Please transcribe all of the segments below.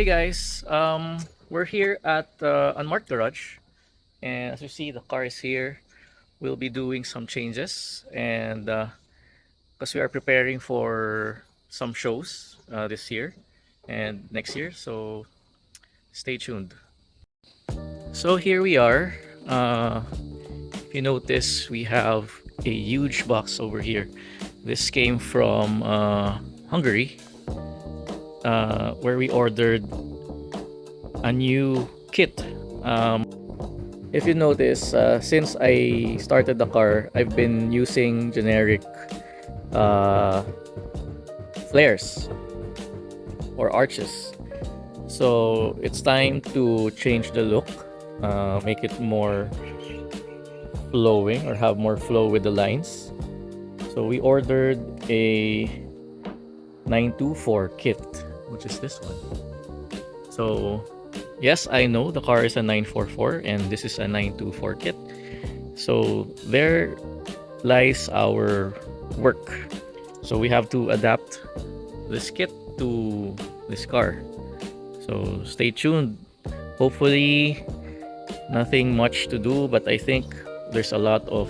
Hey guys, we're here at Unmarked Garage, and as you see, the car is here. We'll be doing some changes, and because we are preparing for some shows this year and next year, so stay tuned. So here we are. If you notice, we have a huge box over here. This came from Hungary, where we ordered a new kit. If you notice, since I started the car, I've been using generic uh, flares or arches. So it's time to change the look, make it more flowing or have more flow with the lines. So we ordered a 924 kit, which is this one. So yes, I know the car is a 944 and this is a 924 kit. So there lies our work. So we have to adapt this kit to this car. So stay tuned. Hopefully nothing much to do, but I think there's a lot of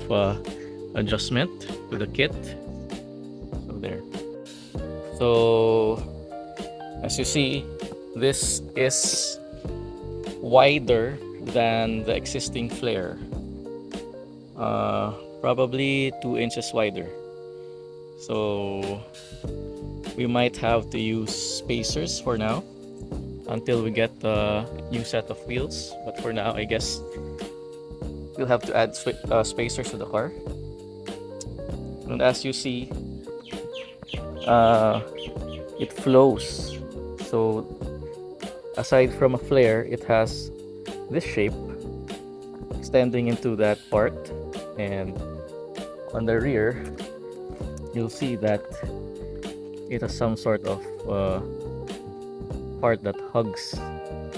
adjustment to the kit. So there. So as you see, this is wider than the existing flare, probably 2 inches wider. So we might have to use spacers for now until we get the new set of wheels, but for now I guess we'll have to add spacers to the car. And as you see, it flows. So aside from a flare, it has this shape extending into that part, and on the rear you'll see that it has some sort of part that hugs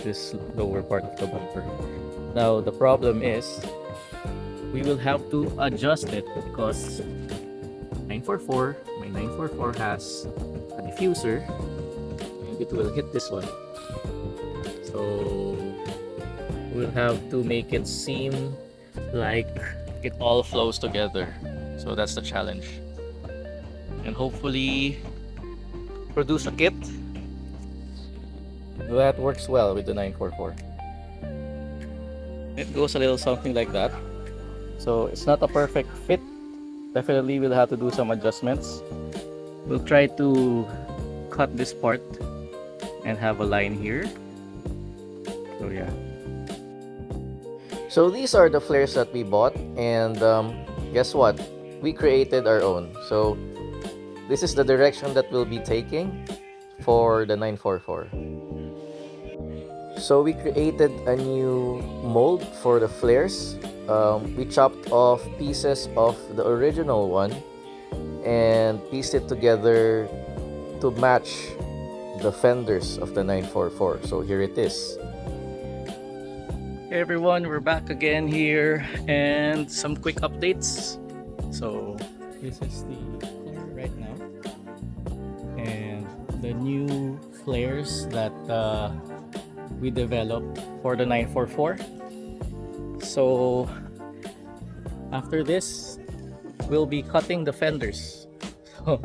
this lower part of the bumper. Now the problem is we will have to adjust it because 944, my 944 has a diffuser and it will hit this one. So we'll have to make it seem like it all flows together. So that's the challenge. And hopefully produce a kit that works well with the 944. It goes a little something like that. So it's not a perfect fit. Definitely we'll have to do some adjustments. We'll try to cut this part and have a line here. So yeah. So these are the flares that we bought, and guess what? We created our own. So this is the direction that we'll be taking for the 944. So we created a new mold for the flares. We chopped off pieces of the original one and pieced it together to match the fenders of the 944. So here it is. Hey everyone, we're back again here, and some quick updates. So this is the car right now, and the new flares that we developed for the 944. So after this, we'll be cutting the fenders. So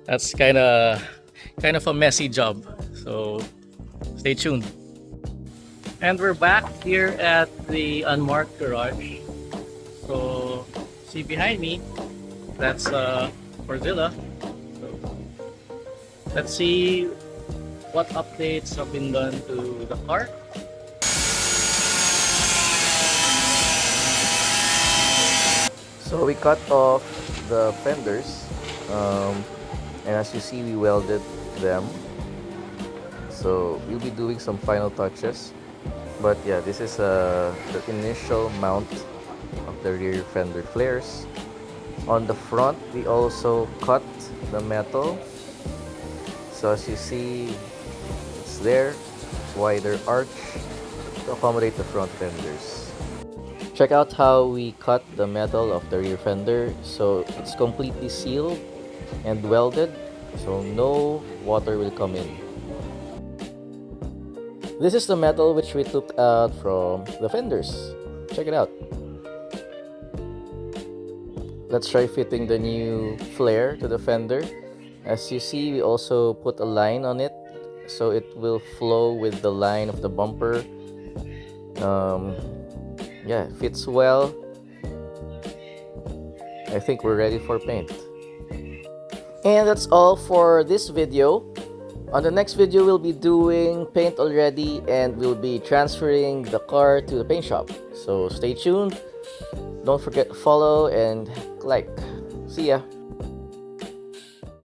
that's kind of a messy job. So stay tuned. And we're back here at the Unmarked Garage. So see behind me, that's Porzilla. So let's see what updates have been done to the car. So we cut off the fenders, and as you see, we welded them. So we'll be doing some final touches. But yeah, this is the initial mount of the rear fender flares. On the front, we also cut the metal. So as you see, it's there, wider arch to accommodate the front fenders. Check out how we cut the metal of the rear fender. So it's completely sealed and welded, so no water will come in. This is the metal which we took out from the fenders. Check it out. Let's try fitting the new flare to the fender. As you see, we also put a line on it so it will flow with the line of the bumper. Yeah, it fits well. I think we're ready for paint. And that's all for this video. On the next video, we'll be doing paint already and we'll be transferring the car to the paint shop. So stay tuned. Don't forget to follow and like. See ya.